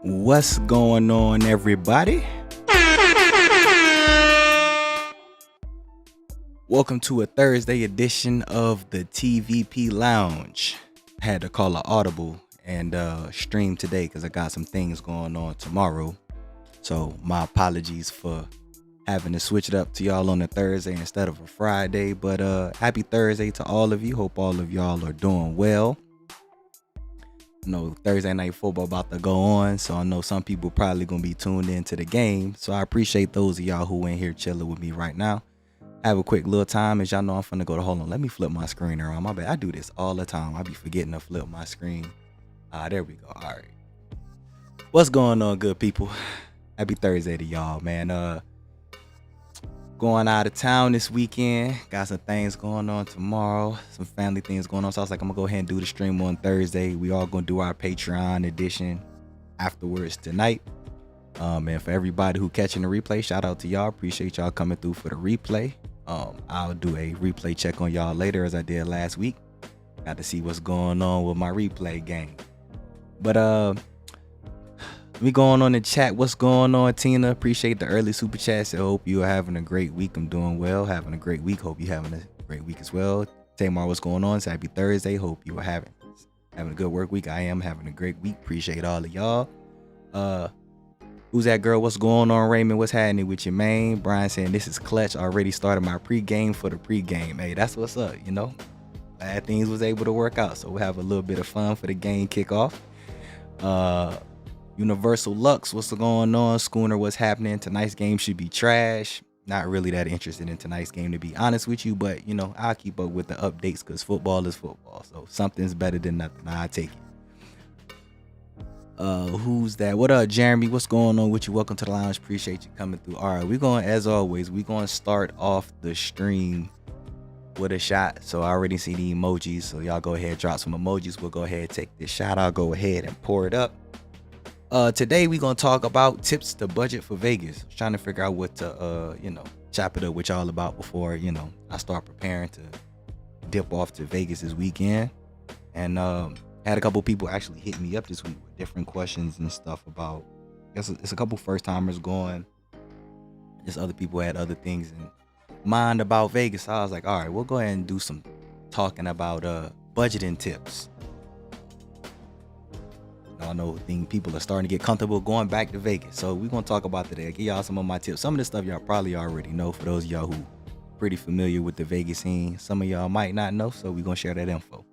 What's going on, everybody? Welcome to a Thursday edition of the TVP Lounge. Had to call an audible and stream today because I got some things going on tomorrow. So my apologies for having to switch it up to y'all on a Thursday instead of a Friday. But happy Thursday to all of you. Hope all of y'all are doing well. Thursday night football about to go on, so I know some people probably gonna be tuned into the game. So I appreciate those of y'all who in here chilling with me right now. Have a quick little time. As y'all know, I'm finna go to, hold on, let me flip my screen around. My bad, I do this all the time. I be forgetting to flip my screen. There we go. All right, what's going on, good people? Happy Thursday to y'all, man. Going out of town this weekend. Got some things going on tomorrow. Some family things going on. So I was like, I'm gonna go ahead and do the stream on Thursday. We all gonna do our Patreon edition afterwards tonight. And for everybody who catching the replay, shout out to y'all. Appreciate y'all coming through for the replay. I'll do a replay check on y'all later as I did last week. Got to see what's going on with my replay game. But we going on the chat. What's going on, Tina? Appreciate the early super chats. I hope you are having a great week. I'm doing well. Having a great week. Hope you're having a great week as well. Tamar, what's going on? Happy Thursday. Hope you are having a good work week. I am having a great week. Appreciate all of y'all. Who's that girl? What's going on, Raymond? What's happening with your man? Brian saying this is clutch. Already started my pregame for the pregame. Hey, that's what's up. Glad things was able to work out. So we'll have a little bit of fun for the game kickoff. Universal Lux, what's going on? Schooner, what's happening? Tonight's game should be trash. Not really that interested in tonight's game, to be honest with you, but I'll keep up with the updates because football is football. So something's better than nothing. I'll take it. Who's that? What up, Jeremy? What's going on with you? Welcome to the lounge. Appreciate you coming through. All right, as always, we're going to start off the stream with a shot. So I already see the emojis. So y'all go ahead, drop some emojis. We'll go ahead and take this shot. I'll go ahead and pour it up. Today we're gonna talk about tips to budget for Vegas. Trying to figure out what to chop it up with y'all about before I start preparing to dip off to Vegas this weekend. And had a couple people actually hit me up this week with different questions and stuff about, I guess it's a couple first timers going. Just other people had other things in mind about Vegas. So I was like, all right, we'll go ahead and do some talking about budgeting tips. I know people are starting to get comfortable going back to Vegas. So we're going to talk about today. I'll give y'all some of my tips. Some of the stuff y'all probably already know for those of y'all who pretty familiar with the Vegas scene. Some of y'all might not know, so we're going to share that info.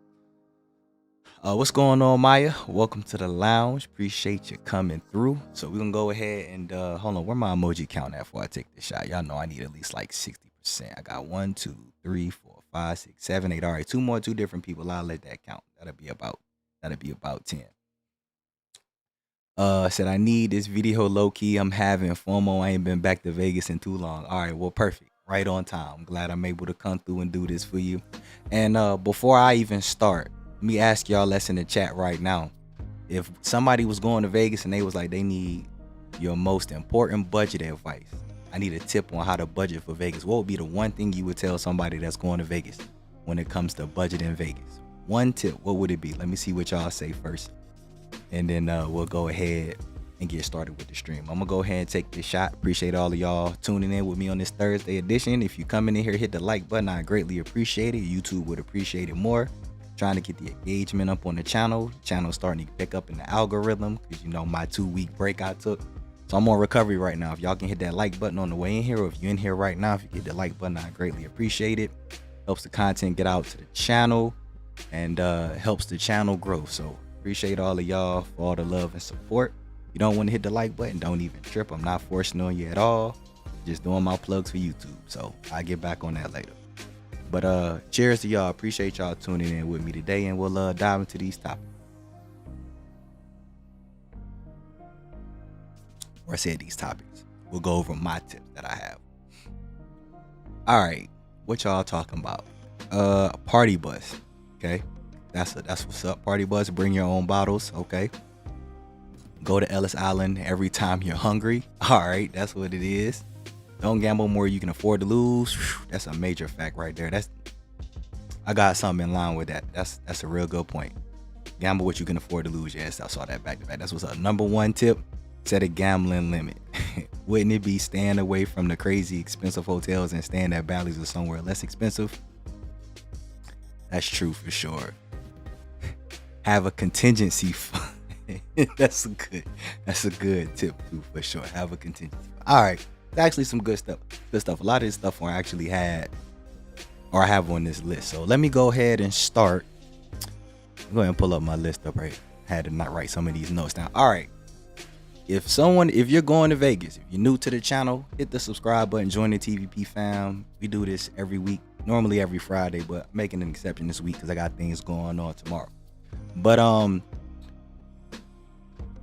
What's going on, Maya? Welcome to the lounge. Appreciate you coming through. So we're going to go ahead and hold on. Where my emoji count at before I take this shot? Y'all know I need at least like 60%. I got 1, 2, 3, 4, 5, 6, 7, 8. All right, two different people. I'll let that count. That'll be about 10. Said I need this video low key. I'm having FOMO. I ain't been back to Vegas in too long. All right, well, perfect. Right on time. I'm glad I'm able to come through and do this for you. And before I even start, let me ask y'all that's in the chat right now. If somebody was going to Vegas and they was like, they need your most important budget advice, I need a tip on how to budget for Vegas. What would be the one thing you would tell somebody that's going to Vegas when it comes to budgeting Vegas? One tip, what would it be? Let me see what y'all say first. And then we'll go ahead and get started with the stream. I'm gonna go ahead and take this shot. Appreciate all of y'all tuning in with me on this Thursday edition. If you coming in here, hit the like button. I greatly appreciate it. YouTube would appreciate it more. Trying to get the engagement up on the channel. The channel's starting to pick up in the algorithm because my 2-week break I took. So I'm on recovery right now. If y'all can hit that like button on the way in here, or if you're in here right now, if you hit the like button, I greatly appreciate it. Helps the content get out to the channel and helps the channel grow. So appreciate all of y'all for all the love and support. If you don't want to hit the like button, don't even trip. I'm not forcing on you at all. Just doing my plugs for YouTube. So I'll get back on that later. But cheers to y'all. Appreciate y'all tuning in with me today, and we'll dive into these topics. Or I said these topics. We'll go over my tips that I have. All right, what y'all talking about? Party bus. Okay. That's what's up. Party bus, bring your own bottles, okay? Go to Ellis Island every time you're hungry. All right, that's what it is. Don't gamble more you can afford to lose. That's a major fact right there. I got something in line with that. That's a real good point. Gamble what you can afford to lose. Yes, I saw that back to back. That's what's up. Number 1 tip, set a gambling limit. Wouldn't it be staying away from the crazy expensive hotels and staying at Bally's or somewhere less expensive? That's true for sure. Have a contingency fund. That's a good tip too, for sure. Have a contingency fund. All right. It's actually some good stuff. A lot of this stuff I actually had or I have on this list. So let me go ahead and start. Go ahead and pull up my list up right. Had to not write some of these notes down. All right. If you're going to Vegas, if you're new to the channel, hit the subscribe button, join the TVP fam. We do this every week, normally every Friday, but I'm making an exception this week because I got things going on tomorrow. But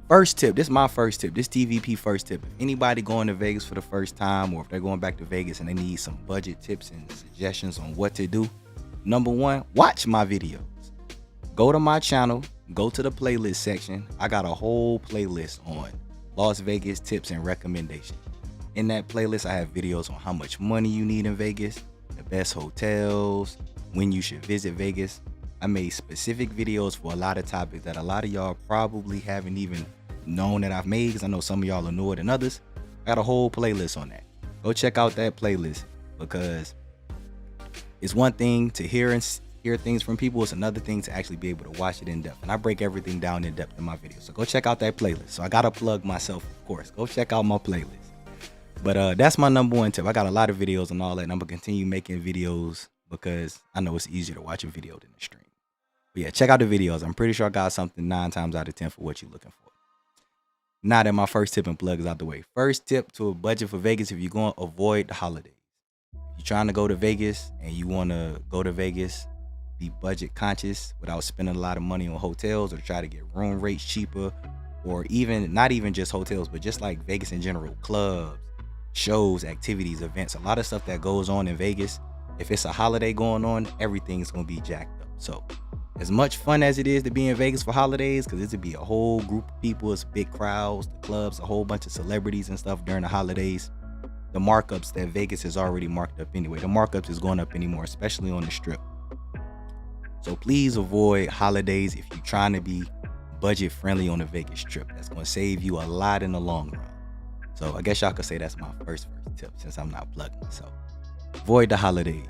first tip, this is my first tip. This TVP first tip. If anybody going to Vegas for the first time, or if they're going back to Vegas and they need some budget tips and suggestions on what to do, number 1, watch my videos. Go to my channel, go to the playlist section. I got a whole playlist on Las Vegas tips and recommendations. In that playlist, I have videos on how much money you need in Vegas, the best hotels, when you should visit Vegas. I made specific videos for a lot of topics that a lot of y'all probably haven't even known that I've made, because I know some of y'all are newer than others. I got a whole playlist on that. Go check out that playlist, because it's one thing to hear things from people. It's another thing to actually be able to watch it in depth. And I break everything down in depth in my videos. So go check out that playlist. So I got to plug myself, of course. Go check out my playlist. But that's my number 1 tip. I got a lot of videos and all that, and I'm going to continue making videos because I know it's easier to watch a video than a stream. But yeah, check out the videos. I'm pretty sure I got something 9 times out of 10 for what you're looking for. Now that my first tip and plug is out the way. First tip to a budget for Vegas: if you're going to avoid the holidays. If you're trying to go to Vegas and you want to go to Vegas, be budget conscious without spending a lot of money on hotels, or try to get room rates cheaper, or even not even just hotels, but just like Vegas in general, clubs, shows, activities, events, a lot of stuff that goes on in Vegas. If it's a holiday going on, everything's going to be jacked up. So as much fun as it is to be in Vegas for holidays, because it'll be a whole group of people, it's big crowds, the clubs, a whole bunch of celebrities and stuff during the holidays, the markups that Vegas has already marked up anyway. The markups is going up anymore, especially on the strip. So please avoid holidays if you're trying to be budget friendly on a Vegas trip. That's going to save you a lot in the long run. So I guess y'all could say that's my first tip, since I'm not plugging myself. Avoid the holidays.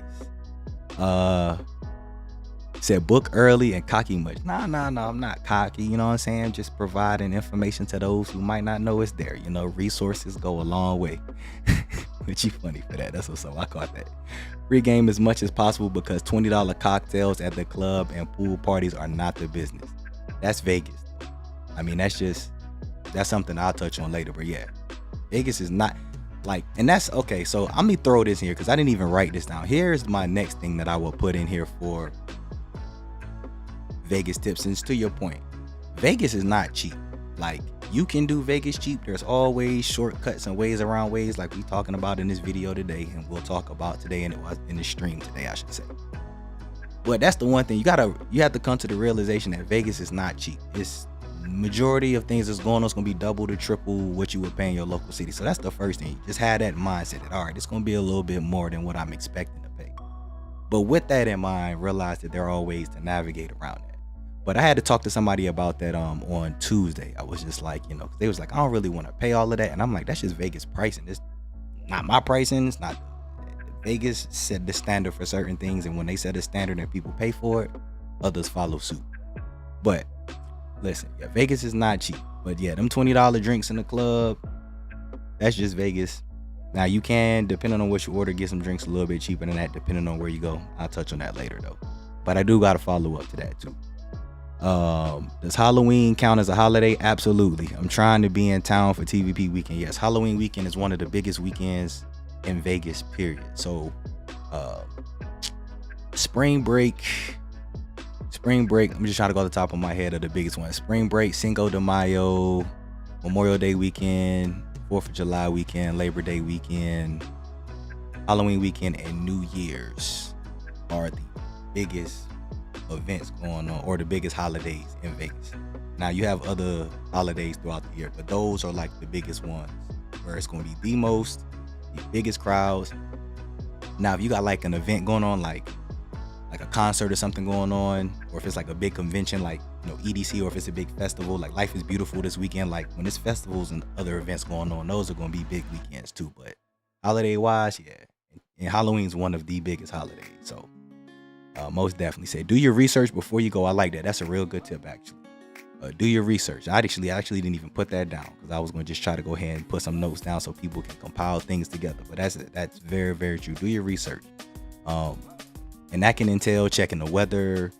Said book early and cocky much. Nah, I'm not cocky. You know what I'm saying? Just providing information to those who might not know it's there. You know, resources go a long way. But you funny for that. That's what's up. I caught that. Pre-game as much as possible, because $20 cocktails at the club and pool parties are not the business. That's Vegas. I mean, that's something I'll touch on later. But yeah, Vegas is not like, and that's okay. So I'm gonna throw this in here because I didn't even write this down. Here's my next thing that I will put in here for Vegas tips. And to your point, Vegas is not cheap. Like, you can do Vegas cheap. There's always shortcuts and ways around ways, like we talking about in this video today, and we'll talk about today in the stream today, I should say. But that's the one thing you have to come to the realization that Vegas is not cheap. It's majority of things that's going on is going to be double to triple what you would pay in your local city. So that's the first thing. Just have that mindset that, all right, it's going to be a little bit more than what I'm expecting to pay. But with that in mind, realize that there are ways to navigate around that. But I had to talk to somebody about that on Tuesday. I was just like, you know, they was like, I don't really want to pay all of that. And I'm like, that's just Vegas pricing. It's not my pricing. It's not. Vegas set the standard for certain things. And when they set a standard and people pay for it, others follow suit. But listen, yeah, Vegas is not cheap. But yeah, them $20 drinks in the club, that's just Vegas. Now you can, depending on what you order, get some drinks a little bit cheaper than that, depending on where you go. I'll touch on that later though. But I do got to follow up to that too. Does Halloween count as a holiday? Absolutely. I'm trying to be in town for TVP weekend. Yes, Halloween weekend is one of the biggest weekends in Vegas, period. So spring break, I'm just trying to go to the top of my head of the biggest one. Spring break, Cinco de Mayo, Memorial Day weekend, 4th of July weekend, Labor Day weekend, Halloween weekend, and New Year's are the biggest events going on, or the biggest holidays in Vegas. Now you have other holidays throughout the year, but those are like the biggest ones where it's going to be the biggest crowds. Now if you got like an event going on, like a concert or something going on, or if it's like a big convention like EDC, or if it's a big festival, like Life is Beautiful this weekend. Like when there's festivals and other events going on, those are going to be big weekends too. But holiday wise, yeah, and Halloween's one of the biggest holidays. So most definitely say do your research before you go. I like that. That's a real good tip, actually. Do your research. I actually didn't even put that down because I was going to just try to go ahead and put some notes down so people can compile things together. But that's very, very true. Do your research. And that can entail checking the weather,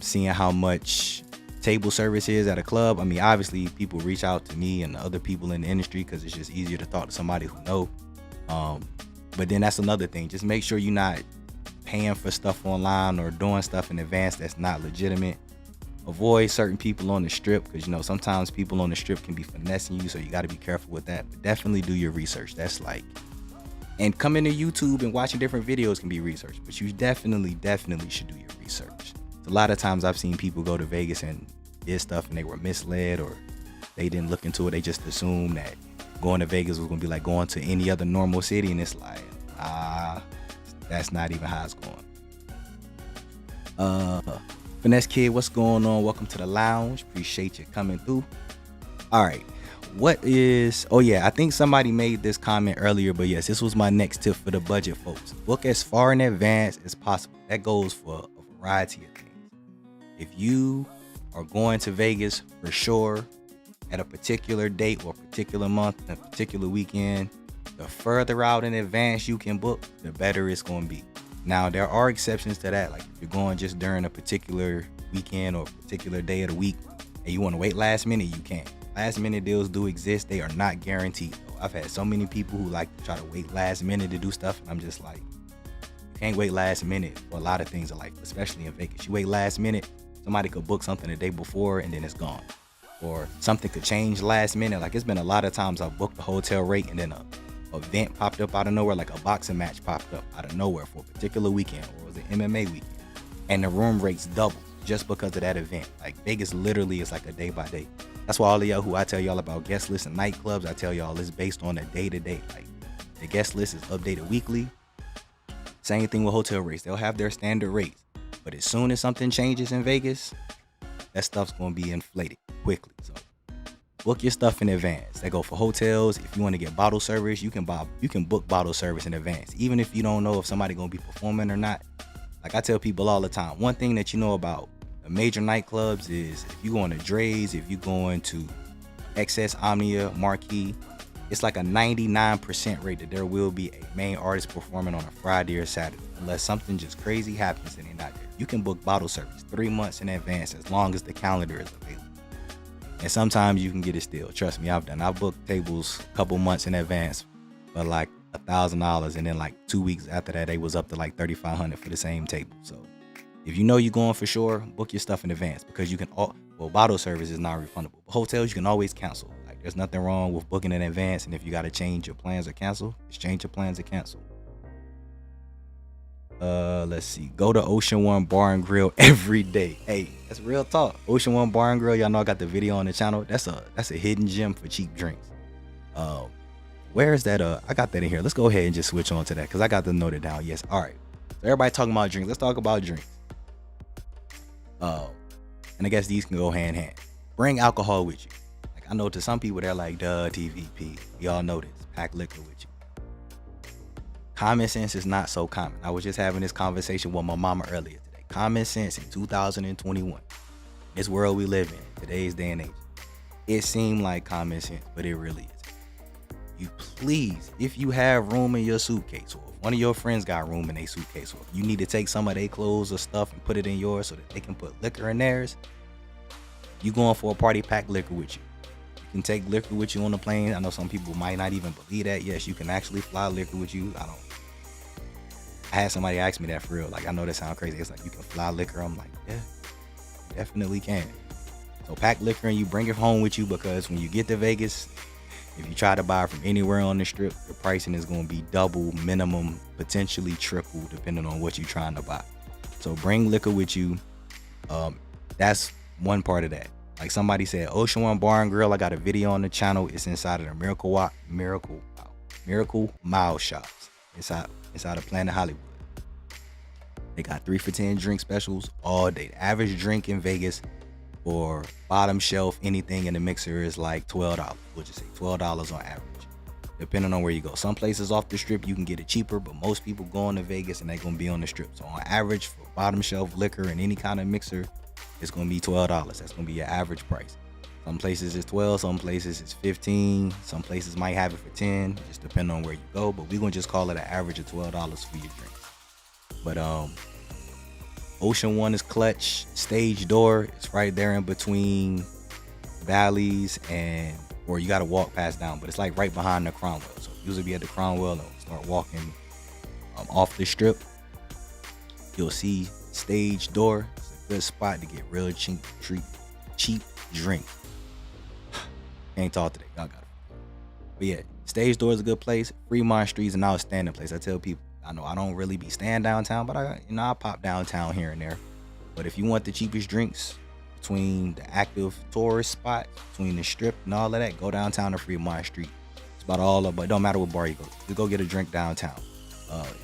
seeing how much table service is at a club. I mean, obviously people reach out to me and other people in the industry because it's just easier to talk to somebody who know. But then that's another thing. Just make sure you're not paying for stuff online or doing stuff in advance that's not legitimate. Avoid certain people on the strip because, sometimes people on the strip can be finessing you. So you got to be careful with that. But definitely do your research. That's like, and coming to YouTube and watching different videos can be research. But you definitely should do your research. A lot of times I've seen people go to Vegas and did stuff and they were misled or they didn't look into it. They just assumed that going to Vegas was going to be like going to any other normal city. And it's like, that's not even how it's going. Finesse Kid, what's going on? Welcome to the lounge. Appreciate you coming through. All right. I think somebody made this comment earlier, but yes, this was my next tip for the budget folks. Book as far in advance as possible. That goes for a variety of things. If you are going to Vegas for sure at a particular date or a particular month, a particular weekend, the further out in advance you can book, the better it's going to be. Now, there are exceptions to that. Like if you're going just during a particular weekend or a particular day of the week and you want to wait last minute, you can. Last minute deals do exist. They are not guaranteed though. I've had so many people who like to try to wait last minute to do stuff. And I'm just like, you can't wait last minute for a lot of things in life, especially in Vegas. You wait last minute, somebody could book something the day before and then it's gone. Or something could change last minute. Like it's been a lot of times I've booked the hotel rate and then a event popped up out of nowhere, like a boxing match popped up out of nowhere for a particular weekend, or it was an MMA weekend, and the room rates doubled just because of that event. Like Vegas literally is like a day by day. That's why all of y'all who I tell y'all about guest lists and nightclubs, I tell y'all it's based on a day to day. Like the guest list is updated weekly. Same thing with hotel rates. They'll have their standard rates, but as soon as something changes in Vegas, that stuff's gonna be inflated quickly. So book your stuff in advance. They go for hotels. If you want to get bottle service, you can book bottle service in advance. Even if you don't know if somebody gonna be performing or not. Like I tell people all the time, one thing that you know about the major nightclubs is if you going to Dre's, if you going to Excess, Omnia, Marquee, it's like a 99% rate that there will be a main artist performing on a Friday or Saturday. Unless something just crazy happens and they're not there. You can book bottle service 3 months in advance as long as the calendar is available. And sometimes you can get it still. Trust me, I've booked tables a couple months in advance for like $1,000, and then like 2 weeks after that, they was up to like $3,500 for the same table. So if you know you're going for sure, book your stuff in advance because you can. Bottle service is not refundable. But hotels you can always cancel. Like there's nothing wrong with booking in advance, and if you got to change your plans or cancel, just change your plans or cancel. Let's see. Go to Ocean One Bar and Grill every day. Hey, that's real talk. Ocean One Bar and Grill, y'all know I got the video on the channel. That's a hidden gem for cheap drinks. Where is that? I got that in here. Let's go ahead and just switch on to that because I got to note it down. Yes. All right. So everybody talking about drinks. Let's talk about drinks. And I guess these can go hand in hand. Bring alcohol with you. Like I know to some people they're like, duh, TVP. Y'all know this. Pack liquor with you. Common sense is not so common. I was just having this conversation with my mama earlier today. Common sense in 2021. This world we live in, today's day and age. It seemed like common sense, but it really isn't. You please, if you have room in your suitcase, or if one of your friends got room in their suitcase, or if you need to take some of their clothes or stuff and put it in yours so that they can put liquor in theirs, you going for a party, pack liquor with you. You can take liquor with you on the plane. I know some people might not even believe that. Yes, you can actually fly liquor with you. I had somebody ask me that for real. Like, I know that sounds crazy. It's like, you can fly liquor. I'm like, yeah, you definitely can. So pack liquor and you bring it home with you because when you get to Vegas, if you try to buy from anywhere on the strip, the pricing is going to be double, minimum, potentially triple, depending on what you're trying to buy. So bring liquor with you. That's one part of that. Like somebody said, Ocean One Bar and Grill. I got a video on the channel. It's inside of the Miracle Mile shops. Inside of Planet Hollywood. They got 3 for $10 drink specials all day. The average drink in Vegas or bottom shelf, anything in the mixer is like $12. We'll just say $12 on average, depending on where you go. Some places off the strip you can get it cheaper, but most people going to Vegas and they're gonna be on the strip. So on average, for bottom shelf liquor and any kind of mixer, it's gonna be $12. That's gonna be your average price. Some places it's 12, some places it's 15, some places might have it for 10, just depending on where you go. But we're gonna just call it an average of $12 for your drink. But Ocean One is clutch. Stage door, it's right there in between Bally's and, or you gotta walk past down, but it's like right behind the Cromwell. So usually be at the Cromwell and start walking off the strip. You'll see Stage door. It's a good spot to get real cheap drink. Can't talk today, y'all got it. But yeah, Stage door is a good place. Fremont Street is an outstanding place. I tell people, I know I don't really be staying downtown, but I pop downtown here and there. But if you want the cheapest drinks between the active tourist spot, between the strip and all of that, go downtown to Fremont Street. It's about all of, but it don't matter what bar you go to. You go get a drink downtown.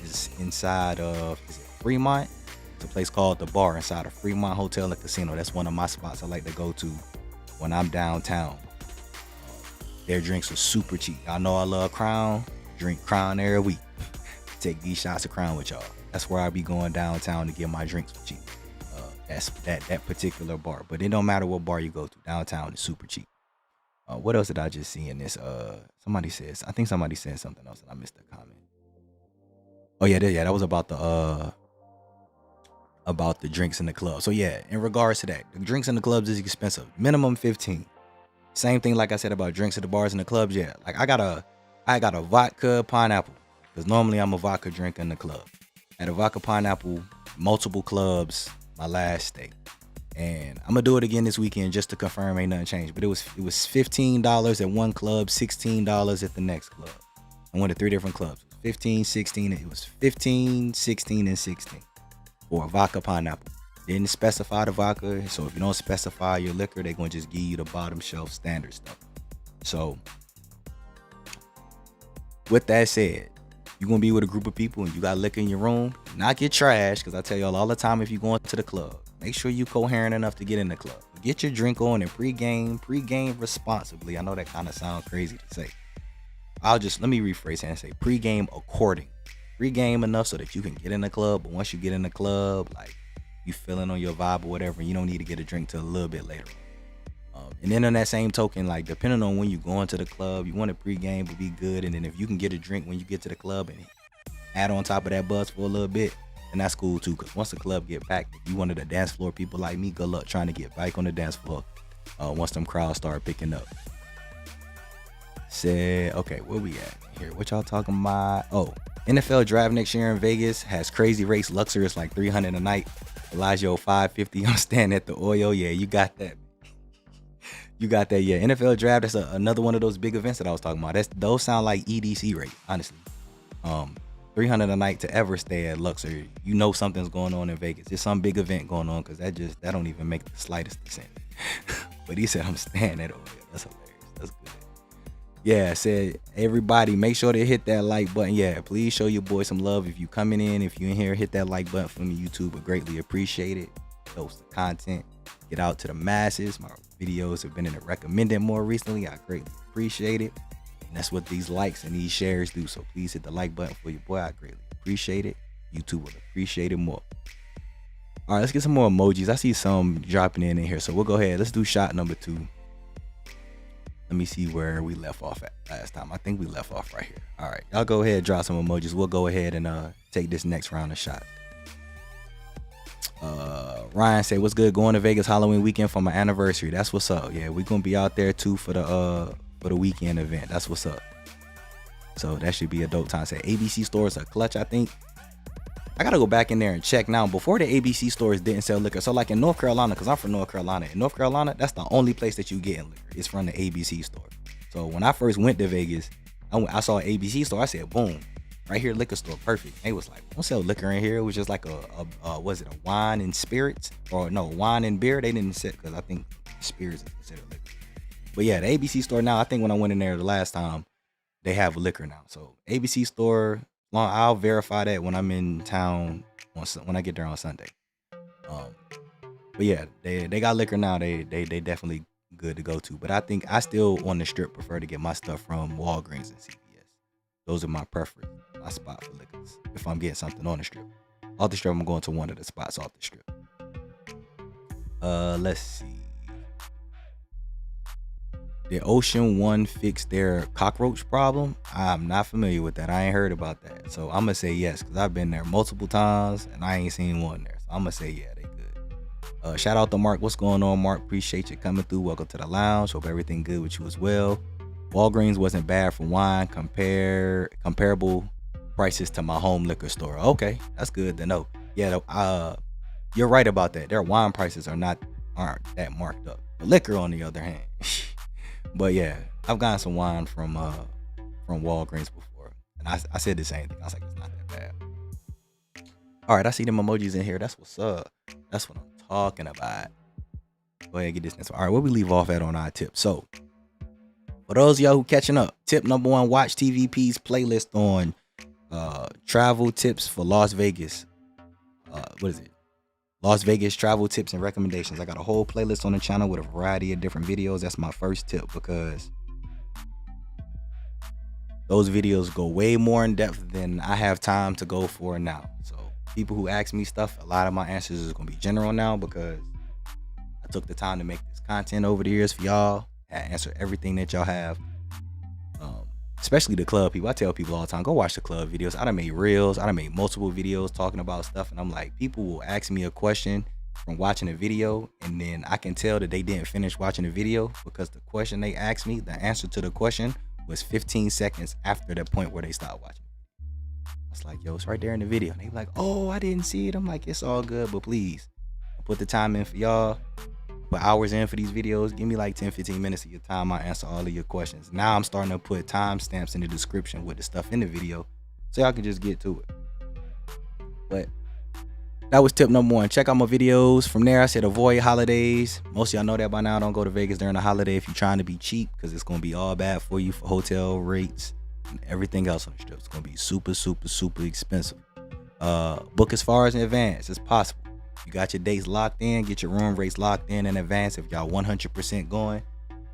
It's inside of, is it Fremont? It's a place called The Bar inside of Fremont Hotel and Casino. That's one of my spots I like to go to when I'm downtown. Their drinks are super cheap. Y'all know I love Crown. Drink Crown every week. Take these shots of Crown with y'all. That's where I be going downtown to get my drinks for cheap. That's that particular bar. But it don't matter what bar you go to. Downtown is super cheap. What else did I just see in this? Somebody says, I think somebody said something else and I missed the comment. Oh yeah, that was about the drinks in the club. So yeah, in regards to that, the drinks in the clubs is expensive. Minimum 15. Same thing like I said about drinks at the bars and the clubs. Yeah, like I got a vodka pineapple, because normally I'm a vodka drinker in the club. At a vodka pineapple, multiple clubs, my last stay. And I'm gonna do it again this weekend just to confirm ain't nothing changed. But it was $15 at one club, $16 at the next club. I went to 3 different clubs. 15, 16, it was 15, 16, and 16 for a vodka pineapple. Didn't specify the vodka, so if you don't specify your liquor, they're gonna just give you the bottom shelf standard stuff. So with that said, you're gonna be with a group of people and you got liquor in your room, not get trashed, because I tell y'all all the time, if you going to the club, make sure you coherent enough to get in the club. Get your drink on and pregame responsibly. I know that kind of sounds crazy to say. Let me rephrase it and say pregame according. Pregame enough so that you can get in the club, but once you get in the club, like you feeling on your vibe or whatever, you don't need to get a drink till a little bit later. And then on that same token, like depending on when you go into the club, you want to pregame but be good. And then if you can get a drink when you get to the club and add on top of that buzz for a little bit, then that's cool too. Because once the club get packed, if you one of the dance floor people like me, good luck trying to get back on the dance floor once them crowds start picking up. Said, okay, where we at here? What y'all talking about? Oh, NFL draft next year in Vegas has crazy rates. Luxor is like $300 a night. Bellagio $550. I'm standing at the Oil. Yeah, you got that. You got that. Yeah, NFL draft. That's another one of those big events that I was talking about. Those sound like EDC rate, honestly. $300 a night to ever stay at Luxor. You know something's going on in Vegas. There's some big event going on, because that don't even make the slightest sense. But he said I'm staying at Oil. That's hilarious. That's good. Yeah, said everybody make sure to hit that like button. Yeah, please show your boy some love. If you coming in, if you in here, hit that like button for me. YouTube would greatly appreciate it. Post the content, get out to the masses. My videos have been in the recommended more recently. I greatly appreciate it. And that's what these likes and these shares do. So please hit the like button for your boy. I greatly appreciate it. YouTube will appreciate it more. All right, let's get some more emojis. I see some dropping in here. So we'll go ahead. Let's do shot number 2. Let me see where we left off at last time. I think we left off right here. All right, y'all go ahead, drop some emojis. We'll go ahead and take this next round of shots. Ryan said, what's good? Going to Vegas Halloween weekend for my anniversary. That's what's up. Yeah, we're gonna be out there too for the weekend event. That's what's up. So that should be a dope time. Say ABC stores are clutch, I think. I gotta go back in there and check now. Before the ABC stores didn't sell liquor. So like in North Carolina, because I'm from North Carolina. In North Carolina, that's the only place that you get in liquor. It's from the ABC store. So when I first went to Vegas, I saw an ABC store. I said, boom, right here, liquor store, perfect. They was like, don't sell liquor in here. It was just like was it a wine and spirits? Or no, wine and beer. They didn't sell, because I think spirits is considered liquor. But yeah, the ABC store now, I think when I went in there the last time, they have liquor now. So ABC store, I'll verify that when I'm in town when I get there on Sunday. But yeah, they got liquor now. They definitely good to go to. But I think I still on the strip prefer to get my stuff from Walgreens and CVS. Those are my preference, my spot for liquors. If I'm getting something on the strip, off the strip, I'm going to one of the spots off the strip. Let's see. Did Ocean One fix their cockroach problem? I'm not familiar with that. I ain't heard about that. So I'm gonna say yes, because I've been there multiple times and I ain't seen one there. So I'm gonna say yeah, they good. Shout out to Mark. What's going on, Mark? Appreciate you coming through. Welcome to the lounge. Hope everything good with you as well. Walgreens wasn't bad for wine. Comparable prices to my home liquor store. Okay, that's good to know. Yeah, you're right about that. Their wine prices aren't that marked up. The liquor, on the other hand. But yeah, I've gotten some wine from Walgreens before, and I said the same thing. I was like, it's not that bad. All right, I see them emojis in here. That's what's up. That's what I'm talking about. Go ahead and get this next one. All right, where we leave off at on our tip. So, for those of y'all who catching up, tip number 1: watch TVP's playlist on travel tips for Las Vegas. What is it? Las Vegas travel tips and recommendations. I got a whole playlist on the channel with a variety of different videos. That's my first tip, because those videos go way more in depth than I have time to go for now. So people who ask me stuff, a lot of my answers is going to be general now, because I took the time to make this content over the years for y'all. I answer everything that y'all have. Especially the club people. I tell people all the time, go watch the club videos. I done made reels. I done made multiple videos talking about stuff. And I'm like, people will ask me a question from watching a video, and then I can tell that they didn't finish watching the video, because the question they asked me, the answer to the question was 15 seconds after the point where they stopped watching. I was like, yo, it's right there in the video. And they be like, oh, I didn't see it. I'm like, it's all good, but please, I put the time in for y'all. Put hours in for these videos. Give me like 10-15 minutes of your time. I answer all of your questions. Now I'm starting to put timestamps in the description with the stuff in the video, so y'all can just get to it. But that was tip number 1. Check out my videos. From there, I said avoid holidays. Most of y'all know that by now. Don't go to Vegas during the holiday if you're trying to be cheap, because it's going to be all bad for you for hotel rates and everything else on the strip. It's going to be super, super, super expensive. Book as far as in advance as possible. You got your dates locked in, get your room rates locked in advance. If y'all 100% going,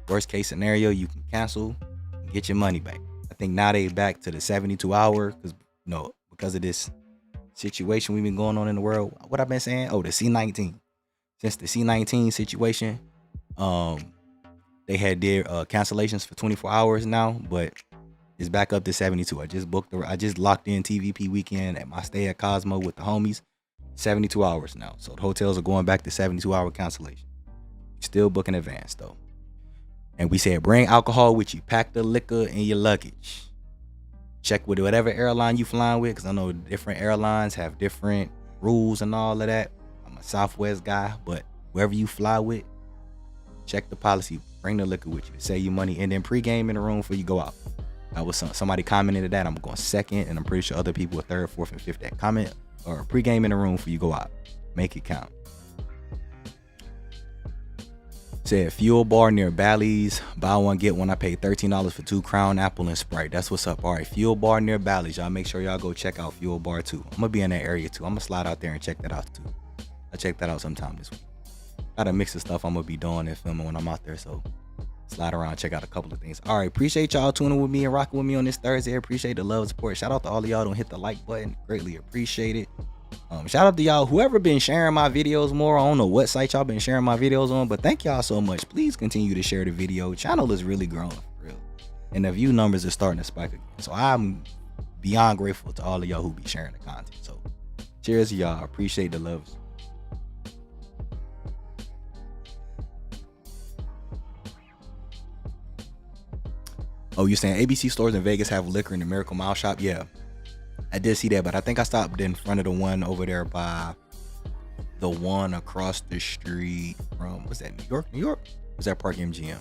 worst case scenario, you can cancel and get your money back. I think now they back to the 72 hour, because of this situation we've been going on in the world. What I've been saying? Oh, the C-19. Since the C-19 situation, they had their cancellations for 24 hours now, but it's back up to 72. I just locked in TVP weekend at my stay at Cosmo with the homies. 72 hours now. So the hotels are going back to 72-hour cancellation. Still book in advance though. And we said bring alcohol with you. Pack the liquor in your luggage. Check with whatever airline you flying with, because I know different airlines have different rules and all of that. I'm a Southwest guy, but wherever you fly with, check the policy. Bring the liquor with you. Save your money, and then pregame in the room before you go out. I was somebody commented to that. I'm going second, and I'm pretty sure other people were third, fourth, and fifth that comment. Or pregame in the room before you go out. Make it count. Said fuel bar near Bally's. Buy one, get one. I paid $13 for 2 Crown Apple and Sprite. That's what's up. All right, fuel bar near Bally's. Y'all make sure y'all go check out fuel bar too. I'm gonna be in that area too. I'm gonna slide out there and check that out too. I'll check that out sometime this week. Got a mix of stuff I'm gonna be doing and filming when I'm out there. So slide around, check out a couple of things. All right, appreciate y'all tuning with me and rocking with me on this Thursday. Appreciate the love and support. Shout out to all of y'all who don't hit the like button. Greatly appreciate it. Shout out to y'all whoever been sharing my videos more. I don't know what site y'all been sharing my videos on, but thank y'all so much. Please continue to share the video. Channel is really growing for real, and the view numbers are starting to spike again. So I'm beyond grateful to all of y'all who be sharing the content. So cheers to y'all. Appreciate the love. Oh, you're saying ABC stores in Vegas have liquor in the Miracle Mile shop? Yeah, I did see that, but I think I stopped in front of the one over there by the one across the street from, what's that, New York? Was that Park MGM?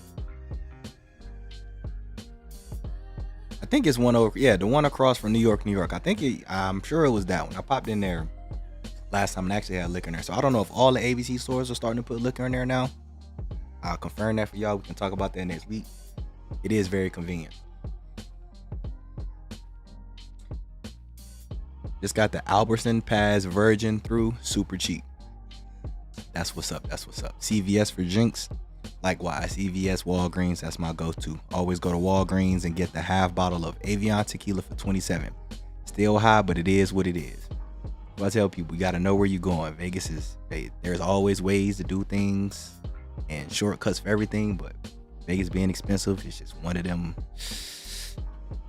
I think it's one over, yeah, the one across from New York. I'm sure it was that one. I popped in there last time and actually had liquor in there. So I don't know if all the ABC stores are starting to put liquor in there now. I'll confirm that for y'all. We can talk about that next week. It is very convenient. Just got the Albertson Pass Virgin through, super cheap. That's what's up. That's what's up. CVS for drinks. Likewise, CVS, Walgreens, that's my go-to. Always go to Walgreens and get the half bottle of Avion tequila for $27. Still high, but it is what it is. I tell people, you got to know where you're going. Vegas is, there's always ways to do things and shortcuts for everything, but Vegas being expensive is just one of them.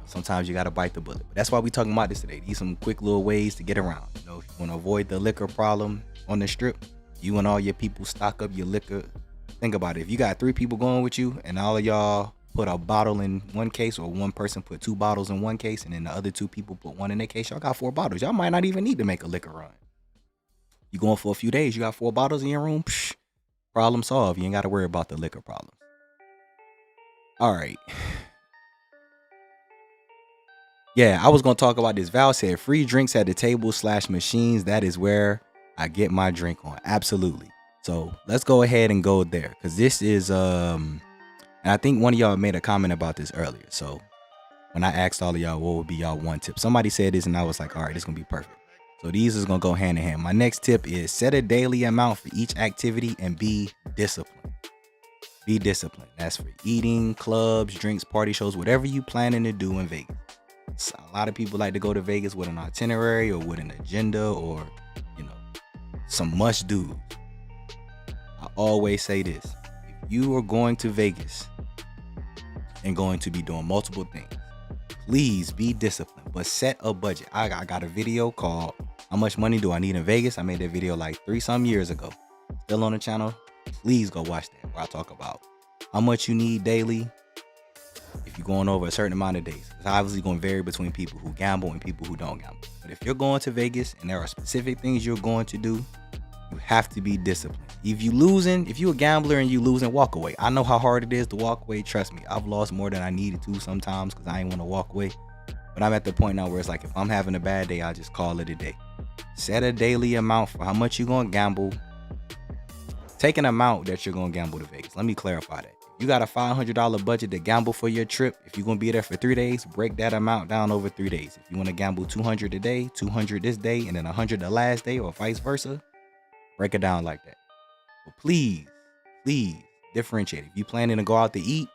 Sometimes you got to bite the bullet. But that's why we talking about this today. These some quick little ways to get around. You know, if you want to avoid the liquor problem on the strip, you and all your people stock up your liquor. Think about it. If you got 3 people going with you and all of y'all put a bottle in one case, or one person put 2 bottles in one case and then the other 2 people put 1 in their case, y'all got 4 bottles. Y'all might not even need to make a liquor run. You going for a few days, you got 4 bottles in your room, problem solved. You ain't got to worry about the liquor problems. All right. Yeah, I was going to talk about this. Val said free drinks at the table / machines. That is where I get my drink on. Absolutely. So let's go ahead and go there, because this is and I think one of y'all made a comment about this earlier. So when I asked all of y'all what would be y'all one tip, somebody said this and I was like, all right, this is gonna be perfect. So these is gonna go hand in hand. My next tip is set a daily amount for each activity and be disciplined. Be disciplined. That's for eating, clubs, drinks, party shows, whatever you planning to do in Vegas. So a lot of people like to go to Vegas with an itinerary or with an agenda or, you know, some must do's. I always say this: if you are going to Vegas and going to be doing multiple things, please be disciplined, but set a budget. I got a video called How Much Money Do I Need in Vegas? I made that video like 3-some years ago. Still on the channel. Please go watch that, where I talk about how much you need daily if you're going over a certain amount of days. It's obviously going to vary between people who gamble and people who don't gamble. But if you're going to Vegas and there are specific things you're going to do, you have to be disciplined. If you're a gambler and you losing, walk away. I know how hard it is to walk away. Trust me, I've lost more than I needed to sometimes because I ain't want to walk away. But I'm at the point now where it's like, if I'm having a bad day, I'll just call it a day. Set a daily amount for how much you're going to gamble. Take an amount that you're going to gamble to Vegas. Let me clarify that. You got a $500 budget to gamble for your trip. If you're going to be there for 3 days, break that amount down over 3 days. If you want to gamble $200 a day, $200 this day, and then $100 the last day, or vice versa, break it down like that. But please differentiate. If you planning to go out to eat,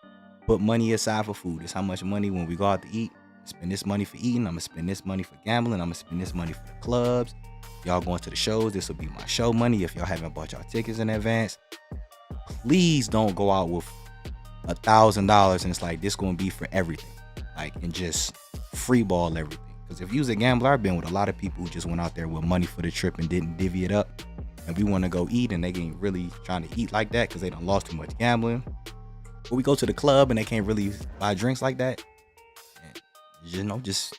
put money aside for food. It's how much money when we go out to eat. Spend this money for eating. I'm going to spend this money for gambling. I'm going to spend this money for the clubs. Y'all going to the shows, this will be my show money. If y'all haven't bought y'all tickets in advance, please don't go out with $1,000 and it's like this going to be for everything, like, and just free ball everything. Because if you was a gambler, I've been with a lot of people who just went out there with money for the trip and didn't divvy it up, and we want to go eat and they ain't really trying to eat like that because they done lost too much gambling. But we go to the club and they can't really buy drinks like that, and just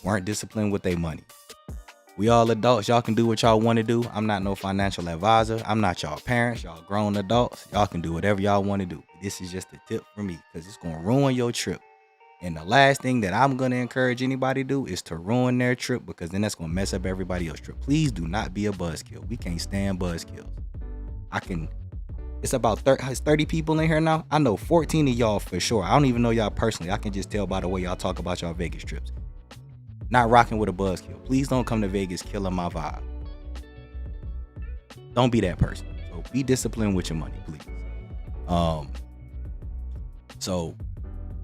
weren't disciplined with their money. We all adults. Y'all can do what y'all want to do. I'm not no financial advisor. I'm not y'all parents. Y'all grown adults. Y'all can do whatever y'all want to do. This is just a tip for me because it's going to ruin your trip. And the last thing that I'm going to encourage anybody to do is to ruin their trip, because then that's going to mess up everybody else's trip. Please do not be a buzzkill. We can't stand buzzkills. It's about 30 people in here now. I know 14 of y'all for sure. I don't even know y'all personally. I can just tell by the way y'all talk about y'all Vegas trips. Not rocking with a buzzkill. Please don't come to Vegas killing my vibe. Don't be that person. So be disciplined with your money, please. So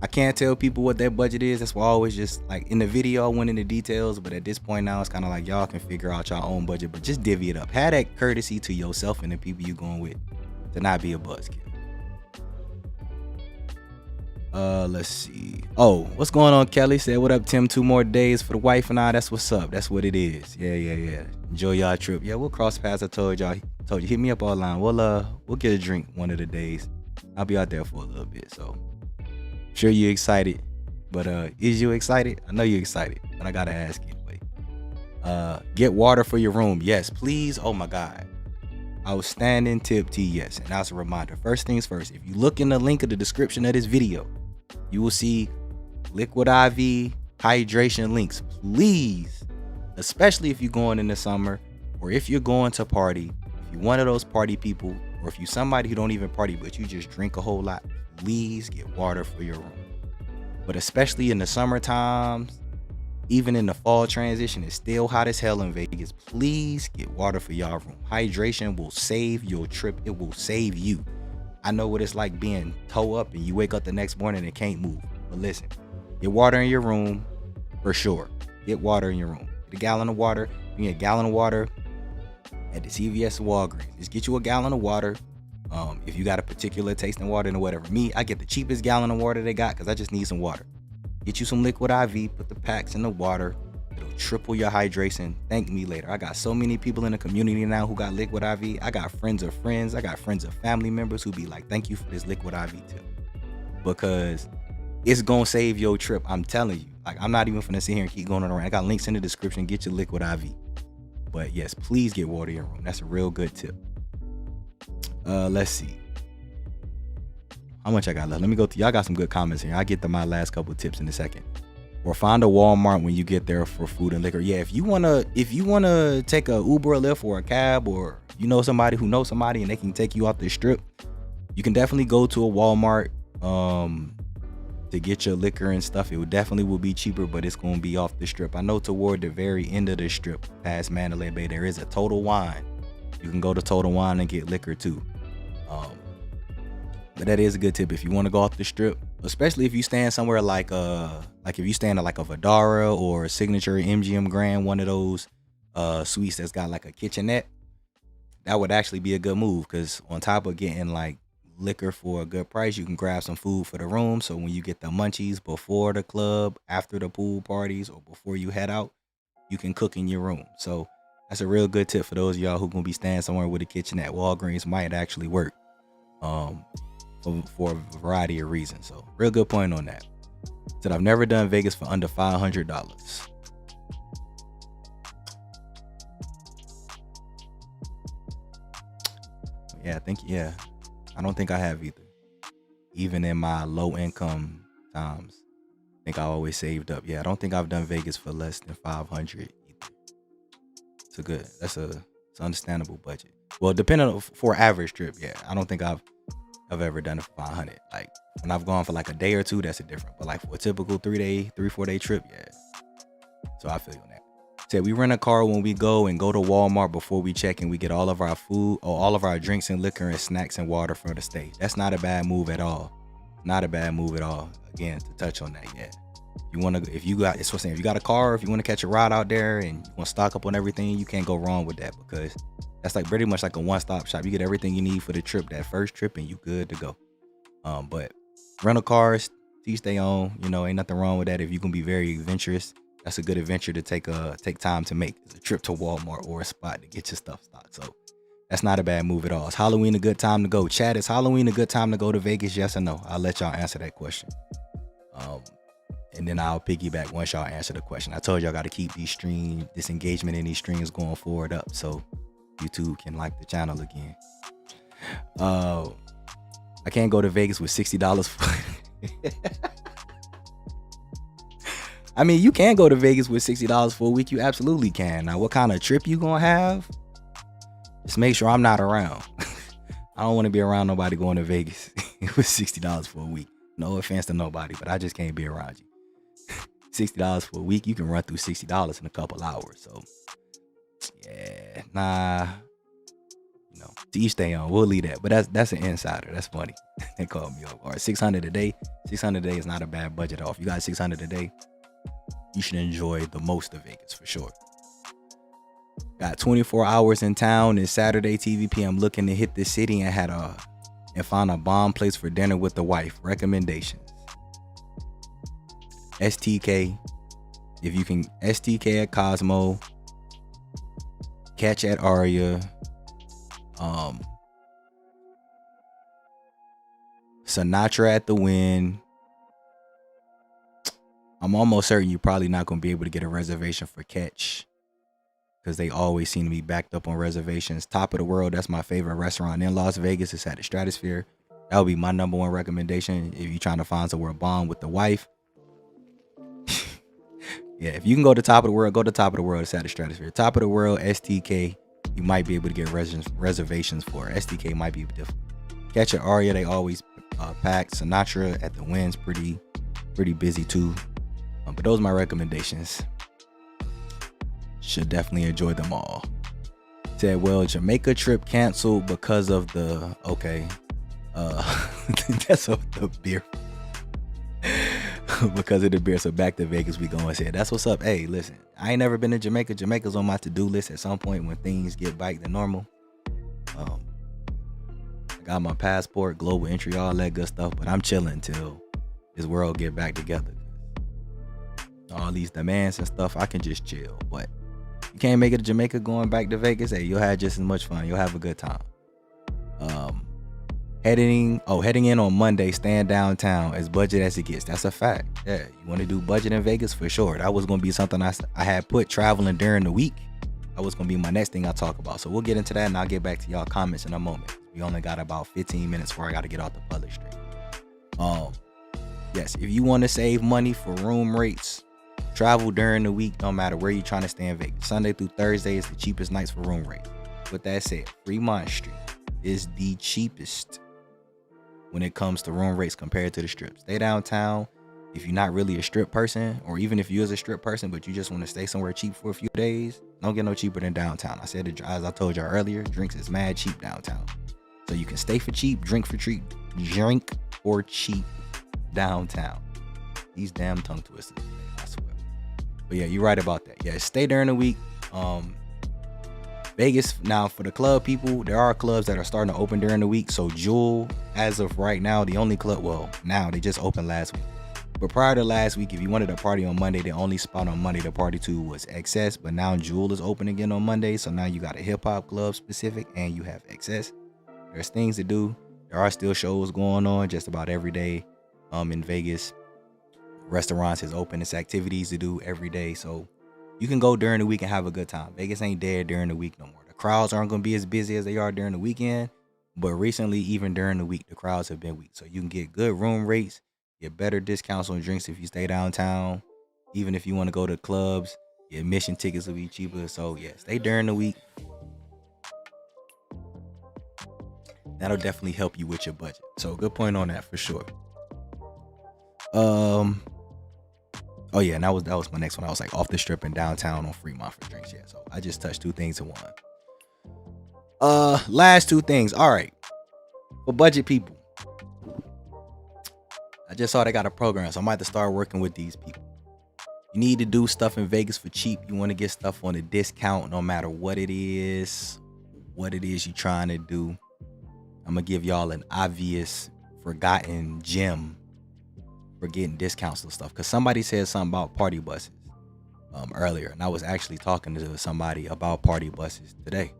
I can't tell people what their budget is. That's why I always just, like, in the video I went into details, but at this point now it's kind of like y'all can figure out your own budget, but just divvy it up. Have that courtesy to yourself and the people you going with to not be a buzzkill. Let's see. Oh, what's going on? Kelly said, what up, Tim? 2 more days for the wife and I. That's what's up. That's what it is. Yeah. Enjoy y'all trip. Yeah, we'll cross paths. I told you, hit me up online. We'll get a drink one of the days. I'll be out there for a little bit. So sure you're excited. But is you excited? I know you're excited, but I gotta ask you anyway. Get water for your room. Yes, please. Oh my God. Outstanding tip, T. Yes. And that's a reminder. First things first, if you look in the link of the description of this video, you will see liquid IV hydration links. Please, especially if you're going in the summer, or if you're going to party, if you're one of those party people, or if you're somebody who don't even party but you just drink a whole lot, please get water for your room. But especially in the summer times, Even in the fall transition, it's still hot as hell in Vegas. Please get water for y'all room. Hydration will save your trip. It will save you. I know what it's like being toe up and you wake up the next morning and can't move. But listen, get water in your room for sure. Get water in your room. Get a gallon of water. You get a gallon of water at the CVS or Walgreens. Just get you a gallon of water. If you got a particular taste in water or whatever. Me, I get the cheapest gallon of water they got because I just need some water. Get you some liquid IV, put the packs in the water. It'll triple your hydration. Thank me later. I got so many people in the community now who got liquid IV. I got friends of friends. I got friends of family members who be like, thank you for this liquid IV tip. Because it's going to save your trip. I'm telling you. Like, I'm not even finna sit here and keep going on around. I got links in the description. Get your liquid IV. But yes, please get water in your room. That's a real good tip. Let's see. How much I got left? Let me go through. Y'all got some good comments here. I'll get to my last couple of tips in a second. Or find a Walmart when you get there for food and liquor. Yeah, if you wanna take a Uber, a Lyft, or a cab, or you know somebody who knows somebody and they can take you off the strip, you can definitely go to a Walmart to get your liquor and stuff. It will be cheaper, but it's gonna be off the strip. I know toward the very end of the strip, past Mandalay Bay, there is a Total Wine. You can go to Total Wine and get liquor too. But that is a good tip if you want to go off the strip, especially if you stand somewhere like if you stand at like a Vidara or a Signature MGM Grand, one of those suites that's got like a kitchenette. That would actually be a good move because on top of getting like liquor for a good price, you can grab some food for the room. So when you get the munchies before the club, after the pool parties, or before you head out, you can cook in your room. So that's a real good tip for those of y'all who gonna be staying somewhere with a kitchenette. Walgreens might actually work. For a variety of reasons. So real good point on that. Said I've never done Vegas for under $500. Yeah, I don't think I have either. Even in my low income times, I think I always saved up. Yeah, I don't think I've done Vegas for less than 500 either. It's an understandable budget. Well, depending on for average trip, yeah, I don't think I've ever done it for 500. Like when I've gone for like a day or two, that's a different. But like for a typical 3-4 day trip, yeah. So I feel you on that. Said we rent a car when we go to Walmart before we check in. We get all of our food or all of our drinks and liquor and snacks and water for the stay. That's not a bad move at all. Not a bad move at all. Again, to touch on that, yeah. If you got a car, if you want to catch a ride out there and you want to stock up on everything, you can't go wrong with that because that's like pretty much like a one-stop shop. You get everything you need for the trip, that first trip, and you good to go. But rental cars, you stay on, ain't nothing wrong with that. If you can be very adventurous, that's a good adventure to take time to make. It's a trip to Walmart or a spot to get your stuff stocked. So that's not a bad move at all. Is Halloween a good time to go? Chat, is Halloween a good time to go to Vegas? Yes or no? I'll let y'all answer that question. And then I'll piggyback once y'all answer the question. I told y'all got to keep this engagement in these streams going forward up so YouTube can like the channel again. I can't go to Vegas with $60 for I mean, you can go to Vegas with $60 for a week. You absolutely can. Now, what kind of trip you gonna have? Just make sure I'm not around. I don't want to be around nobody going to Vegas with $60 for a week. No offense to nobody, but I just can't be around you. $60 for a week, you can run through $60 in a couple hours. So, yeah, nah. To each stay on. We'll leave that. But that's an insider. That's funny. They called me over. All right, $600 a day. $600 a day is not a bad budget off. You got $600 a day, you should enjoy the most of Vegas for sure. Got 24 hours in town. It's Saturday TVP. I'm looking to hit the city and find a bomb place for dinner with the wife. Recommendations. STK. If you can, STK at Cosmo. Catch at Aria. Sinatra at the Wynn. I'm almost certain you're probably not going to be able to get a reservation for Catch because they always seem to be backed up on reservations. Top of the World, that's my favorite restaurant in Las Vegas. It's at the Stratosphere. That would be my number one recommendation if you're trying to find somewhere bond with the wife. Yeah, if you can go to Top of the World, go to Top of the World. It's at the Stratosphere. Top of the World, STK. You might be able to get reservations for. STK might be different. Catch at Aria, they always packed. Sinatra at the Wynn's pretty busy too. But those are my recommendations. Should definitely enjoy them all. Said, well, Jamaica trip canceled because of the that's of the beer. Because of the beer. So back to Vegas we going. Said, that's what's up. Hey, listen, I ain't never been to Jamaica. Jamaica's on my to-do list at some point when things get back to normal. I got my passport, global entry, all that good stuff, but I'm chilling till this world get back together. All these demands and stuff, I can just chill. But you can't make it to Jamaica going back to Vegas. Hey, you'll have just as much fun. You'll have a good time. Heading in on Monday, staying downtown as budget as it gets. That's a fact. Yeah, you want to do budget in Vegas for sure. That was going to be something I had put traveling during the week. That was going to be my next thing I talk about. So we'll get into that and I'll get back to y'all comments in a moment. We only got about 15 minutes before I got to get off the public stream. Yes, if you want to save money for room rates, travel during the week, no matter where you're trying to stay in Vegas. Sunday through Thursday is the cheapest nights for room rate. With that said, Fremont Street is the cheapest when it comes to room rates compared to the strip. Stay downtown. If you're not really a strip person, or even if you is a strip person, but you just want to stay somewhere cheap for a few days, don't get no cheaper than downtown. I said, as I told y'all earlier, drinks is mad cheap downtown. So you can stay for cheap, drink for cheap downtown. These damn tongue twisters, I swear. But yeah, you're right about that. Yeah, stay during the week. Vegas, now for the club people, there are clubs that are starting to open during the week. So Jewel, as of right now, the only club, well, now they just opened last week. But prior to last week, if you wanted to party on Monday, the only spot on Monday to party to was XS. But now Jewel is open again on Monday. So now you got a hip hop club specific and you have XS. There's things to do. There are still shows going on just about every day in Vegas. Restaurants is open. It's activities to do every day. So you can go during the week and have a good time. Vegas ain't dead during the week no more. The crowds aren't going to be as busy as they are during the weekend. But recently, even during the week, the crowds have been weak. So you can get good room rates, get better discounts on drinks if you stay downtown. Even if you want to go to clubs, your admission tickets will be cheaper. So yeah, stay during the week. That'll definitely help you with your budget. So good point on that for sure. Oh yeah, and that was my next one. I was like off the strip and downtown on Fremont for drinks. Yeah, so I just touched two things in one. Last two things. All right, for budget people, I just saw they got a program, so I might have to start working with these people. You need to do stuff in Vegas for cheap. You want to get stuff on a discount, no matter what it is you're trying to do. I'm gonna give y'all an obvious forgotten gem for getting discounts and stuff, because somebody said something about party buses earlier, and I was actually talking to somebody about party buses today,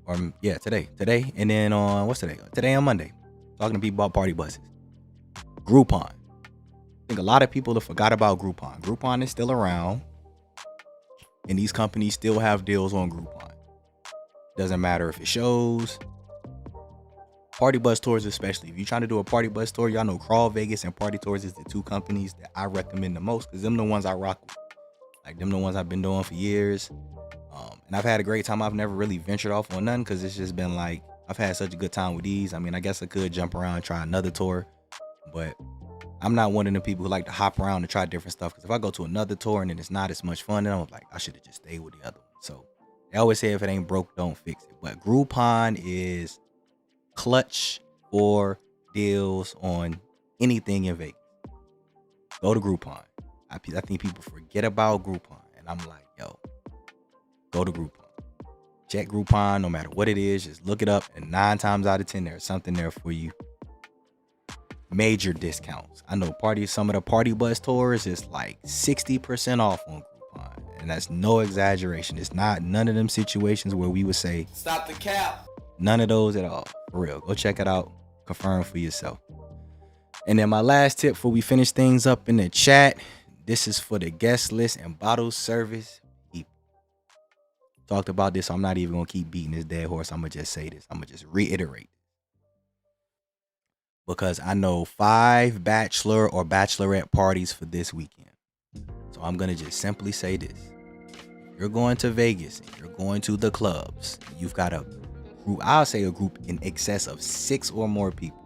and then on what's today on Monday, talking to people about party buses. Groupon. I think a lot of people have forgot about Groupon. Groupon is still around, and these companies still have deals on Groupon. Doesn't matter if it shows. Party bus tours, especially if you're trying to do a party bus tour, y'all know Crawl Vegas and Party Tours is the two companies that I recommend the most, because them the ones I rock with. Like, them the ones I've been doing for years. And I've had a great time. I've never really ventured off on none, because it's just been like, I've had such a good time with these. I mean, I guess I could jump around and try another tour, but I'm not one of the people who like to hop around and try different stuff, because if I go to another tour and then it's not as much fun, then I'm like, I should have just stayed with the other one. So they always say if it ain't broke, don't fix it. But Groupon is clutch for deals on anything in Vegas. Go to Groupon. I think people forget about Groupon, and I'm like, yo, go to Groupon. Check Groupon, no matter what it is, just look it up, and 9 times out of 10 there's something there for you. Major discounts. I know some of the party bus tours is like 60% off on Groupon, and that's no exaggeration. It's not none of them situations where we would say stop the cap. None of those at all. For real. Go check it out. Confirm for yourself. And then my last tip before we finish things up in the chat. This is for the guest list and bottle service people. Talked about this, so I'm not even going to keep beating this dead horse. I'm going to just say this. I'm going to just reiterate. Because I know 5 bachelor or bachelorette parties for this weekend. So I'm going to just simply say this. If you're going to Vegas and you're going to the clubs, you've got a group, I'll say a group in excess of 6 or more people.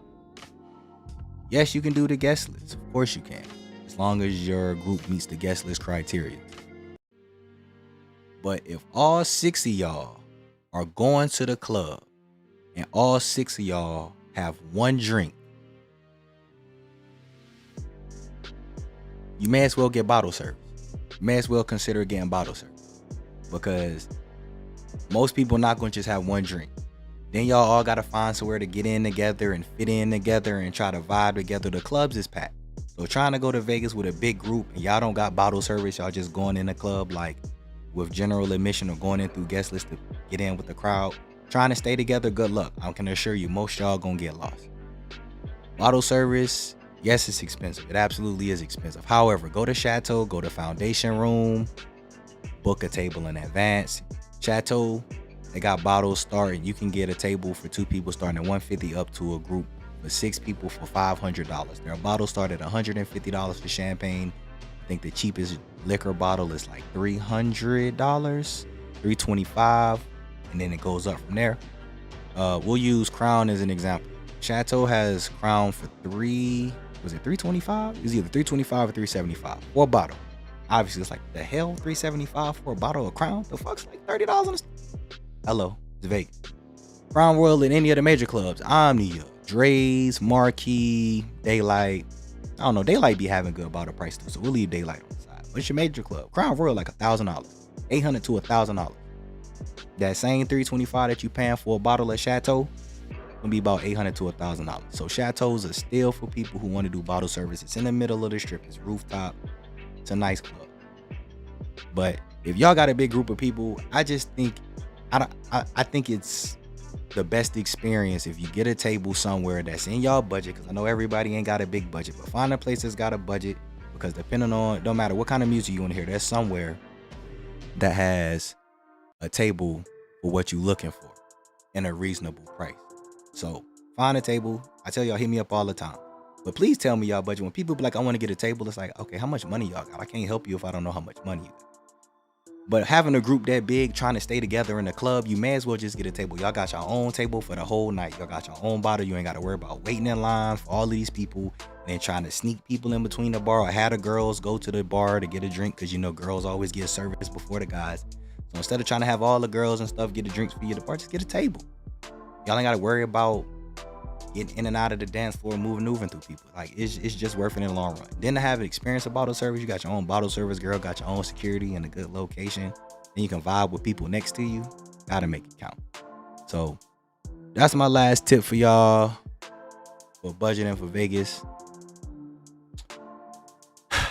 Yes, you can do the guest list. Of course you can, as long as your group meets the guest list criteria. But if all 6 of y'all are going to the club and all 6 of y'all have one drink, you may as well get bottle service. You may as well consider getting bottle service, because most people not going to just have one drink. Then y'all all got to find somewhere to get in together and fit in together and try to vibe together. The clubs is packed. So trying to go to Vegas with a big group and y'all don't got bottle service, y'all just going in the club like with general admission or going in through guest list to get in with the crowd, trying to stay together, good luck. I can assure you most y'all gonna get lost. Bottle service, yes, it's expensive. It absolutely is expensive. However, go to Chateau, go to Foundation Room, book a table in advance. Chateau, they got bottles starting. You can get a table for 2 people starting at $150 up to a group for 6 people for $500. Their bottles start at $150 for champagne. I think the cheapest liquor bottle is like $300, $325, and then it goes up from there. We'll use Crown as an example. Chateau has Crown for $325? It's either $325 or $375 for a bottle. Obviously, it's like, the hell, $375 for a bottle of Crown? The fuck's like $30 on the... Hello, it's Vegas. Crown Royal in any of the major clubs, Omnia, Dre's, Marquee, Daylight. I don't know, Daylight be having good bottle price too, so we'll leave Daylight on the side. But it's your major club. Crown Royal like $1,000, $800 to $1,000. That same $325 that you paying for a bottle of Chateau gonna be about $800 to $1,000. So Chateau's a steal for people who want to do bottle service. It's in the middle of the strip. It's rooftop. It's a nice club. But if y'all got a big group of people, I just think I think it's the best experience if you get a table somewhere that's in y'all budget, because I know everybody ain't got a big budget, but find a place that's got a budget, because depending on, don't matter what kind of music you want to hear, there's somewhere that has a table for what you looking for in a reasonable price. So find a table. I tell y'all, hit me up all the time, but please tell me y'all budget. When people be like, I want to get a table, it's like, okay, how much money y'all got? I can't help you if I don't know how much money you got. But having a group that big trying to stay together in the club, you may as well just get a table. Y'all got your own table for the whole night. Y'all got your own bottle. You ain't got to worry about waiting in line for all of these people and then trying to sneak people in between the bar, or have the girls go to the bar to get a drink, because you know girls always get service before the guys. So instead of trying to have all the girls and stuff get the drinks for you at the bar, just get a table. Y'all ain't got to worry about getting in and out of the dance floor, moving through people. Like, it's just worth it in the long run. Then to have an experience of bottle service, you got your own bottle service girl, got your own security in a good location. Then you can vibe with people next to you. Gotta make it count. So that's my last tip for y'all for budgeting for Vegas. I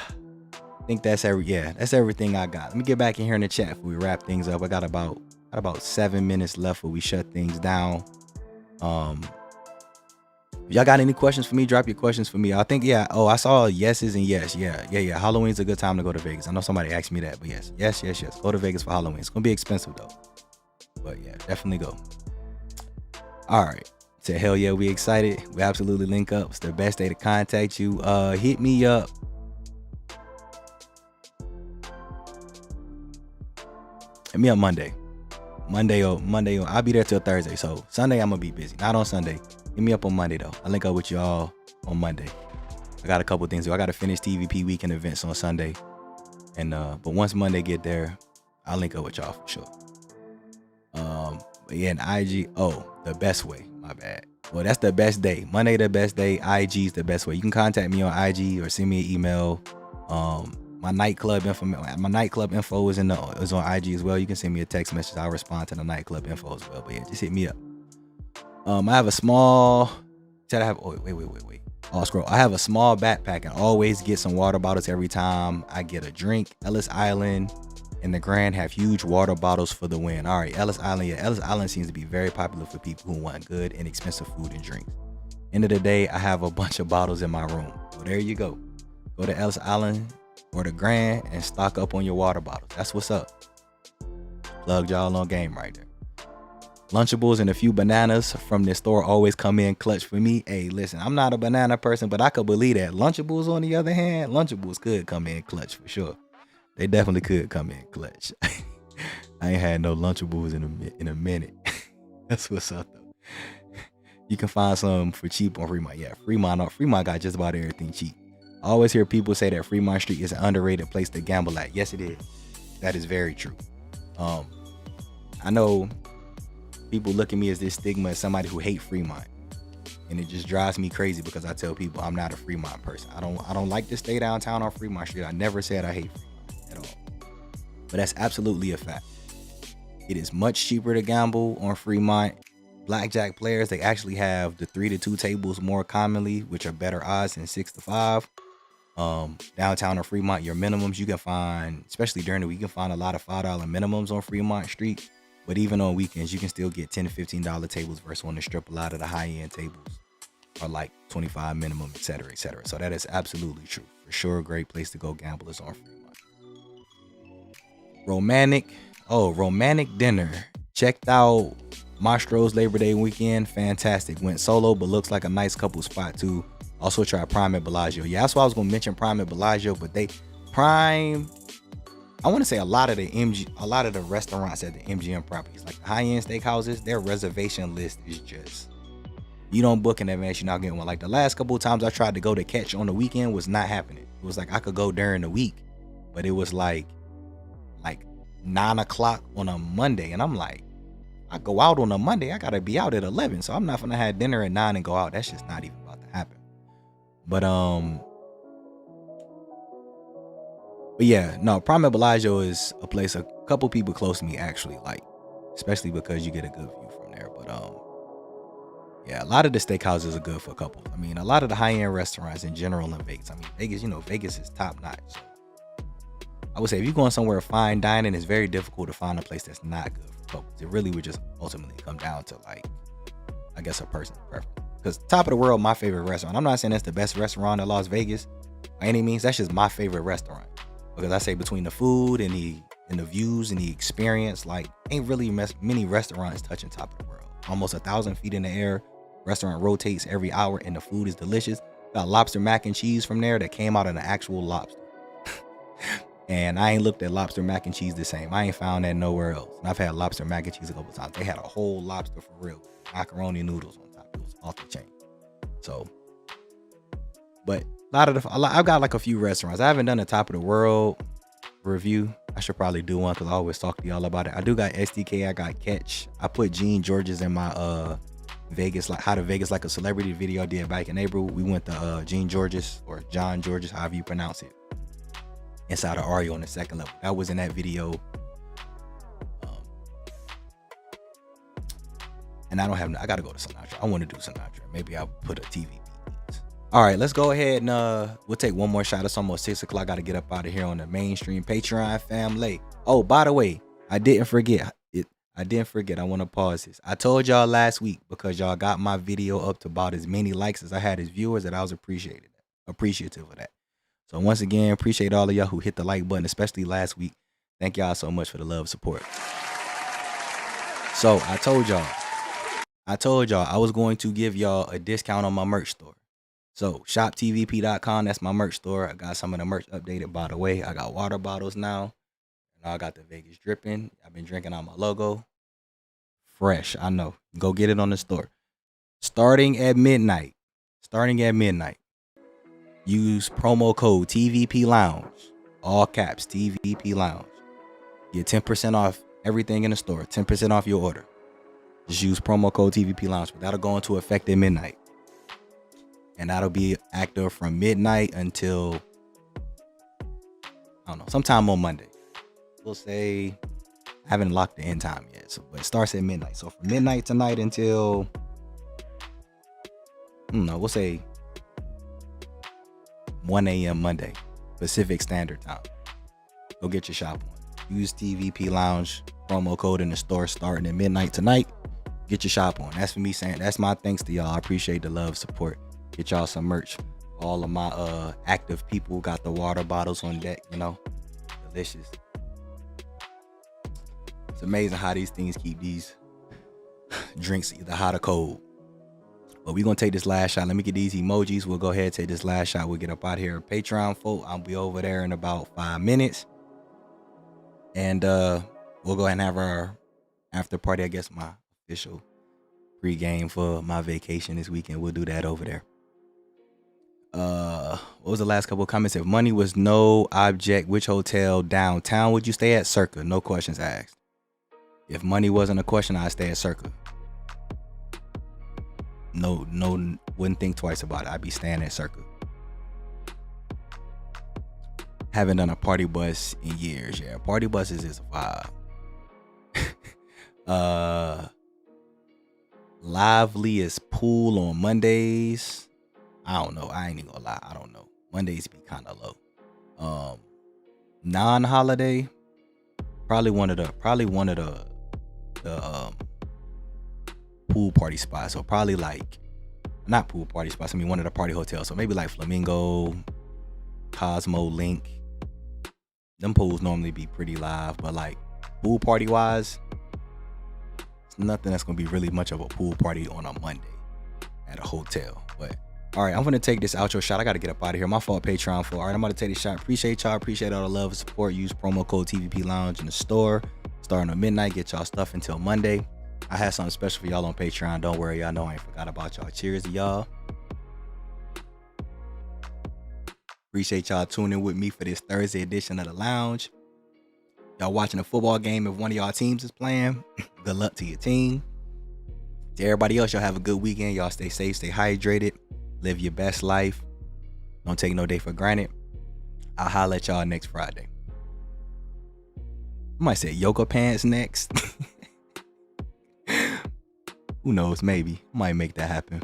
think that's everything I got. Let me get back in here in the chat before we wrap things up. I got about 7 minutes left before we shut things down. If y'all got any questions for me, drop your questions for me. I think, I saw yeses and yes. Yeah. Halloween's a good time to go to Vegas. I know somebody asked me that, but yes. Go to Vegas for Halloween. It's gonna be expensive though, but yeah, definitely go. All right. Say hell yeah, we excited. We absolutely link up. It's the best day to contact you. Hit me up. Hit me up Monday. I'll be there till Thursday. So Sunday I'm gonna be busy. Not on Sunday. Hit me up on Monday though. I'll link up with y'all on Monday. I got a couple things to do. I got to finish TVP weekend events on Sunday. And but once Monday get there, I'll link up with y'all for sure. But yeah, and IG, the best way. My bad. Well, that's the best day. Monday the best day. IG's the best way. You can contact me on IG or send me an email. My nightclub info is on IG as well. You can send me a text message. I'll respond to the nightclub info as well. But yeah, just hit me up. I have a small. Wait. I have a small backpack and always get some water bottles every time I get a drink. Ellis Island and the Grand have huge water bottles for the win. All right, Ellis Island. Yeah, Ellis Island seems to be very popular for people who want good and expensive food and drinks. End of the day, I have a bunch of bottles in my room. So there you go. Go to Ellis Island or the Grand and stock up on your water bottles. That's what's up. Plugged y'all on game right there. Lunchables and a few bananas from this store always come in clutch for me. Hey, listen, I'm not a banana person, but I could believe that. Lunchables, on the other hand, Lunchables could come in clutch for sure. They definitely could come in clutch. I ain't had no Lunchables in a minute. That's what's up though. You can find some for cheap on Fremont. Yeah, Fremont got just about everything cheap. I always hear people say that Fremont Street is an underrated place to gamble at. Yes, it is. That is very true. Um, I know people look at me as this stigma as somebody who hate Fremont, and it just drives me crazy because I tell people I'm not a Fremont person. I don't like to stay downtown on Fremont Street. I never said I hate Fremont at all, but that's absolutely a fact. It is much cheaper to gamble on Fremont. Blackjack players, they actually have the 3-2 tables more commonly, which are better odds than 6-5. Downtown or Fremont, your minimums you can find, especially during the week, you can find a lot of $5 minimums on Fremont Street. But even on weekends, you can still get $10 to $15 tables versus on the strip. A lot of the high end tables are like 25 minimum, etc., etc. So that is absolutely true. For sure, a great place to go gamble is on Fremont. Romantic dinner. Checked out Mastro's Labor Day weekend. Fantastic. Went solo, but looks like a nice couple spot too. Also tried Prime at Bellagio. Yeah, that's why I was gonna mention Prime at Bellagio, but I want to say a lot of the restaurants at the MGM properties, like the high-end steakhouses, their reservation list is just, you don't book in advance, you're not getting one. Like the last couple of times I tried to go to catch on the weekend was not happening. It was like I could go during the week, but it was like 9 o'clock on a Monday, and I'm like, I go out on a Monday, I gotta be out at 11, so I'm not gonna have dinner at 9 and go out. That's just not even about to happen. But yeah, no, Prime at Bellagio is a place a couple people close to me actually like, especially because you get a good view from there. But yeah, a lot of the steakhouses are good for couples. I mean, a lot of the high-end restaurants in general in Vegas. I mean, Vegas is top notch. So I would say if you're going somewhere fine dining, it's very difficult to find a place that's not good for couples. It really would just ultimately come down to, like, I guess, a person's preference. Because Top of the World, my favorite restaurant. I'm not saying that's the best restaurant in Las Vegas by any means. That's just my favorite restaurant. Because I say between the food and the views and the experience, like, ain't really many restaurants touching Top of the World. Almost 1,000 feet in the air. Restaurant rotates every hour and the food is delicious. Got lobster mac and cheese from there that came out of an actual lobster. And I ain't looked at lobster mac and cheese the same. I ain't found that nowhere else. And I've had lobster mac and cheese a couple times. They had a whole lobster for real. Macaroni noodles on top. It was off the chain. So, but I've got like a few restaurants. I haven't done a Top of the World review. I should probably do one because I always talk to y'all about it. I do got SDK. I got Catch. I put Gene George's in my Vegas, like how to Vegas like a celebrity video I did back in April. We went to Gene George's or John George's, however you pronounce it, inside of Ario on the second level. That was in that video. And I gotta go to Sinatra. I want to do Sinatra. Maybe I'll put a TVP. All right, let's go ahead and we'll take one more shot. It's almost 6 o'clock. Got to get up out of here on the mainstream Patreon family. Oh, by the way, I didn't forget. I want to pause this. I told y'all last week, because y'all got my video up to about as many likes as I had as viewers, that I was appreciative of that. So once again, appreciate all of y'all who hit the like button, especially last week. Thank y'all so much for the love support. So I told y'all I was going to give y'all a discount on my merch store. So shoptvp.com, that's my merch store. I got some of the merch updated, by the way. I got water bottles now. And I got the Vegas dripping. I've been drinking on my logo. Fresh, I know. Go get it on the store. Starting at midnight. Use promo code TVPLounge. All caps, TVPLounge. Get 10% off everything in the store. 10% off your order. Just use promo code TVPLounge. But that'll go into effect at midnight. And that'll be active from midnight until, I don't know, sometime on Monday. We'll say, I haven't locked the end time yet, but it starts at midnight. So from midnight tonight until, we'll say 1 a.m. Monday, Pacific Standard Time. Go get your shop on. Use TVP Lounge promo code in the store starting at midnight tonight. Get your shop on. That's for me saying, that's my thanks to y'all. I appreciate the love, support. Get y'all some merch. All of my active people got the water bottles on deck, delicious. It's amazing how these things keep these drinks either hot or cold. But we're going to take this last shot. Let me get these emojis. We'll go ahead and take this last shot. We'll get up out of here. Patreon folk, I'll be over there in about 5 minutes. And we'll go ahead and have our after party, I guess my official pregame for my vacation this weekend. We'll do that over there. What was the last couple of comments? If money was no object, which hotel downtown would you stay at? Circa, no questions asked. If money wasn't a question, I'd stay at Circa. No, wouldn't think twice about it. I'd be staying at Circa. Haven't done a party bus in years. Yeah, party buses is a vibe. Lively is pool on Mondays. I don't know. I ain't even gonna lie. I don't know. Mondays be kind of low. Non-holiday, probably one of the pool party spots. So probably like not pool party spots. I mean one of the party hotels. So maybe like Flamingo, Cosmo, Link. Them pools normally be pretty live, but like pool party wise, it's nothing that's gonna be really much of a pool party on a Monday at a hotel. But all right, I'm gonna take this outro shot. I gotta get up out of here. My fault, Patreon for. All right, I'm gonna take this shot. Appreciate y'all. Appreciate all the love and support. Use promo code TVPLounge in the store. Starting at midnight. Get y'all stuff until Monday. I had something special for y'all on Patreon. Don't worry, y'all know I ain't forgot about y'all. Cheers to y'all. Appreciate y'all tuning with me for this Thursday edition of the Lounge. Y'all watching a football game if one of y'all teams is playing. Good luck to your team. To everybody else, y'all have a good weekend. Y'all stay safe, stay hydrated. Live your best life. Don't take no day for granted. I'll holler at y'all next Friday. I might say yoga pants next. Who knows? Maybe. Might make that happen.